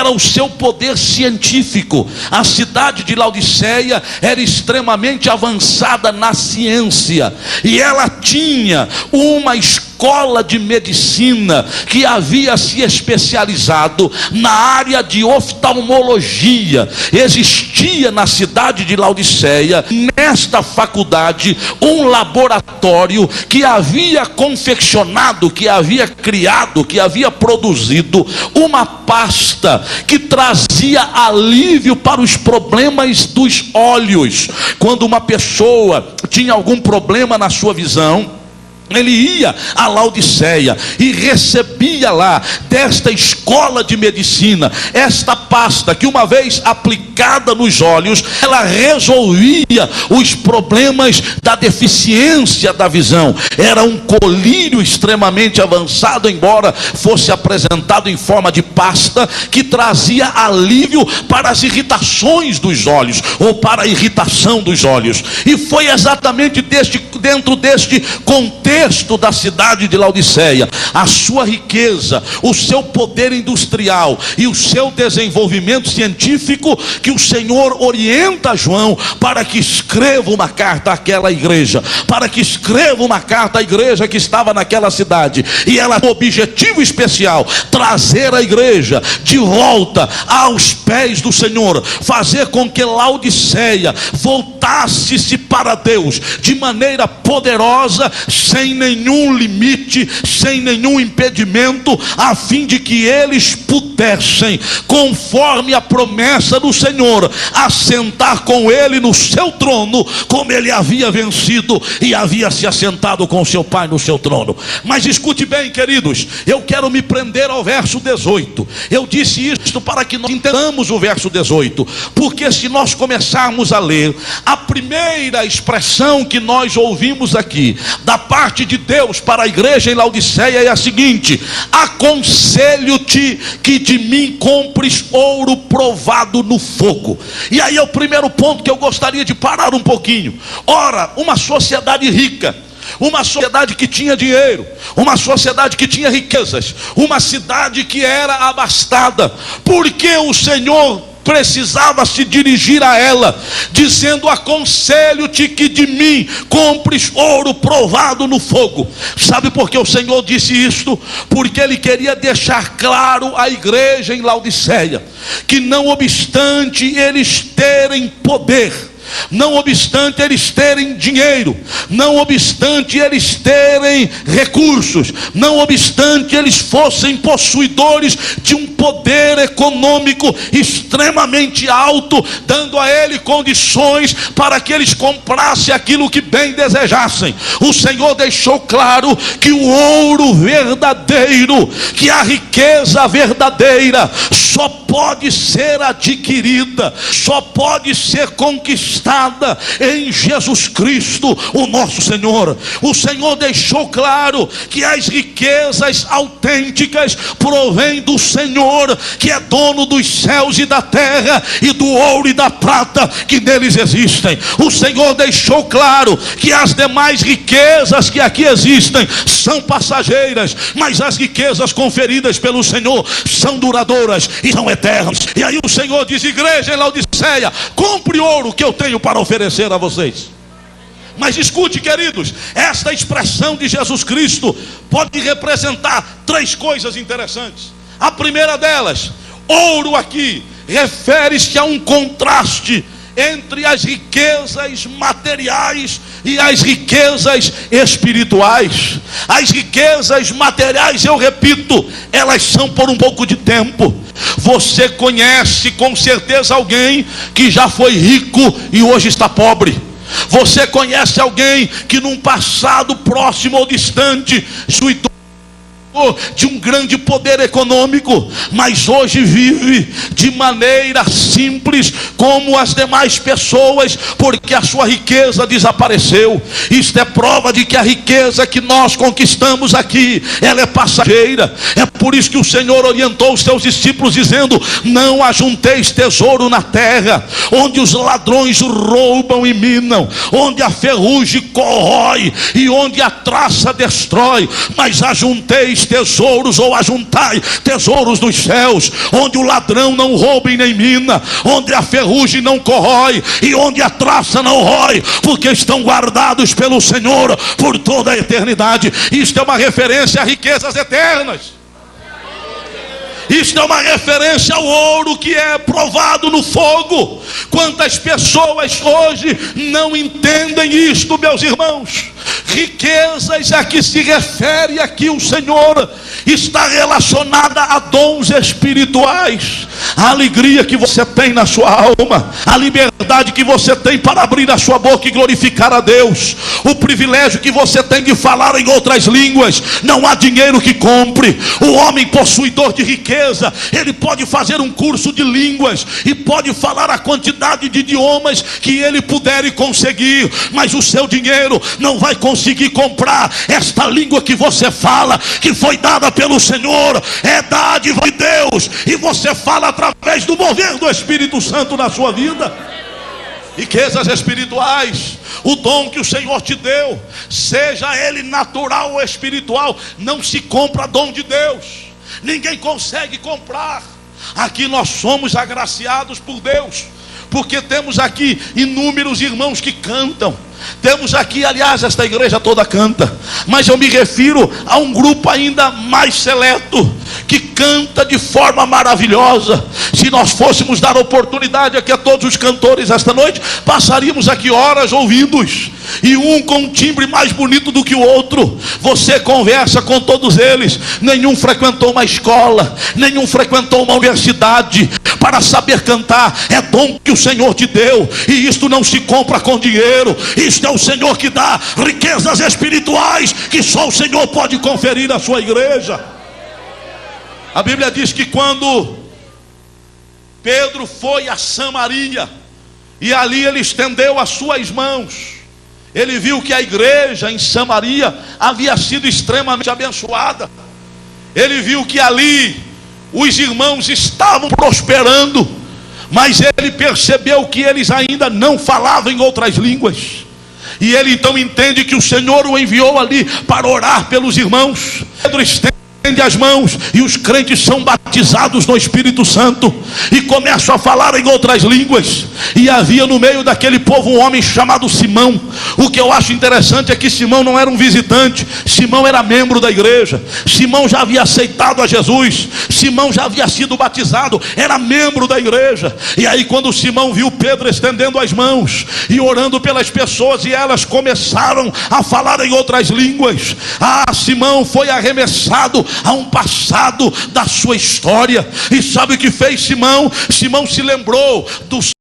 era o seu poder científico. A cidade de Laodiceia era extremamente avançada na ciência, e ela tinha uma escola de medicina que havia se especializado na área de oftalmologia. Existia na cidade de Laodiceia, nesta faculdade, um laboratório que havia confeccionado, que havia criado, que havia produzido uma pasta que trazia alívio para os problemas dos olhos. Quando uma pessoa tinha algum problema na sua visão, ele ia a Laodiceia e recebia lá, desta escola de medicina, esta pasta que, uma vez aplicada nos olhos, ela resolvia os problemas da deficiência da visão. Era um colírio extremamente avançado, embora fosse apresentado em forma de pasta, que trazia alívio para as irritações dos olhos, ou para a irritação dos olhos. E foi exatamente dentro deste contexto da cidade de Laodiceia, a sua riqueza, o seu poder industrial e o seu desenvolvimento científico, que o Senhor orienta João para que escreva uma carta àquela igreja, para que escreva uma carta à igreja que estava naquela cidade. E ela tinha um objetivo especial: trazer a igreja de volta aos pés do Senhor, fazer com que Laodiceia voltasse-se para Deus de maneira poderosa, sem nenhum limite, sem nenhum impedimento, a fim de que eles pudessem, conforme a promessa do Senhor, assentar com ele no seu trono, como ele havia vencido e havia se assentado com seu Pai no seu trono. Mas escute bem, queridos, eu quero me prender ao verso 18. Eu disse isto para que nós entendamos o verso 18, porque se nós começarmos a ler, a primeira expressão que nós ouvimos aqui da parte de Deus para a igreja em Laodiceia é a seguinte: aconselho-te que de mim compres ouro provado no fogo. E aí é o primeiro ponto que eu gostaria de parar um pouquinho. Ora, uma sociedade rica, uma sociedade que tinha dinheiro, uma sociedade que tinha riquezas, uma cidade que era abastada, porque o Senhor precisava se dirigir a ela, dizendo: aconselho-te que de mim compres ouro provado no fogo? Sabe por que o Senhor disse isto? Porque Ele queria deixar claro à igreja em Laodiceia que, não obstante eles terem poder, não obstante eles terem dinheiro, não obstante eles terem recursos, não obstante eles fossem possuidores de um poder econômico extremamente alto, dando a ele condições para que eles comprassem aquilo que bem desejassem, o Senhor deixou claro que o ouro verdadeiro, que a riqueza verdadeira só pode ser adquirida, só pode ser conquistada em Jesus Cristo, o nosso Senhor. O Senhor deixou claro que as riquezas autênticas provêm do Senhor, que é dono dos céus e da terra, e do ouro e da prata que neles existem. O Senhor deixou claro que as demais riquezas que aqui existem são passageiras, mas as riquezas conferidas pelo Senhor são duradouras e são eternas. E aí o Senhor diz: igreja em Laodiceia, compre ouro que eu tenho para oferecer a vocês. Mas escute, queridos, esta expressão de Jesus Cristo pode representar três coisas interessantes. A primeira delas, ouro aqui refere-se a um contraste entre as riquezas materiais e as riquezas espirituais. As riquezas materiais, eu repito, elas são por um pouco de tempo. Você conhece com certeza alguém que já foi rico e hoje está pobre. Você conhece alguém que num passado próximo ou distante de um grande poder econômico, mas hoje vive de maneira simples como as demais pessoas, porque a sua riqueza desapareceu. Isto é prova de que a riqueza que nós conquistamos aqui, ela é passageira. É por isso que o Senhor orientou os seus discípulos dizendo: não ajunteis tesouro na terra, onde os ladrões roubam e minam, onde a ferrugem corrói e onde a traça destrói, mas ajunteis tereis tesouros, ou ajuntai tesouros nos céus, onde o ladrão não rouba e nem mina, onde a ferrugem não corrói e onde a traça não rói, porque estão guardados pelo Senhor por toda a eternidade. Isto é uma referência a riquezas eternas. Isto é uma referência ao ouro que é provado no fogo. Quantas pessoas hoje não entendem isto, meus irmãos? Riquezas a que se refere aqui o Senhor está relacionada a dons espirituais. A alegria que você tem na sua alma, a liberdade que você tem para abrir a sua boca e glorificar a Deus, o privilégio que você tem de falar em outras línguas. Não há dinheiro que compre. O homem possuidor de riqueza, ele pode fazer um curso de línguas e pode falar a quantidade de idiomas que ele puder e conseguir, mas o seu dinheiro não vai conseguir comprar esta língua que você fala, que foi dada pelo Senhor. É dádiva de Deus, e você fala através do mover do Espírito Santo na sua vida. Riquezas espirituais, o dom que o Senhor te deu, seja ele natural ou espiritual, não se compra dom de Deus. Ninguém consegue comprar. Aqui nós somos agraciados por Deus, porque temos aqui inúmeros irmãos que cantam. Temos aqui, aliás, esta igreja toda canta, mas eu me refiro a um grupo ainda mais seleto, que canta de forma maravilhosa. Se nós fôssemos dar oportunidade aqui a todos os cantores esta noite, passaríamos aqui horas ouvindo-os, e um com um timbre mais bonito do que o outro. Você conversa com todos eles, nenhum frequentou uma escola, nenhum frequentou uma universidade para saber cantar. É dom que o Senhor te deu, e isto não se compra com dinheiro. Isto é o Senhor que dá riquezas espirituais que só o Senhor pode conferir à sua igreja. A Bíblia diz que quando Pedro foi a Samaria, e ali ele estendeu as suas mãos, ele viu que a igreja em Samaria havia sido extremamente abençoada. Ele viu que ali os irmãos estavam prosperando, mas ele percebeu que eles ainda não falavam em outras línguas. E ele então entende que o Senhor o enviou ali para orar pelos irmãos. Pedro estende as mãos e os crentes são batizados no Espírito Santo e começam a falar em outras línguas. E havia no meio daquele povo um homem chamado Simão. O que eu acho interessante é que Simão não era um visitante, Simão era membro da igreja. Simão já havia aceitado a Jesus, Simão já havia sido batizado, era membro da igreja. E aí quando Simão viu Pedro estendendo as mãos e orando pelas pessoas, e elas começaram a falar em outras línguas, Simão foi arremessado a um passado da sua história. E sabe o que fez Simão? Simão se lembrou dos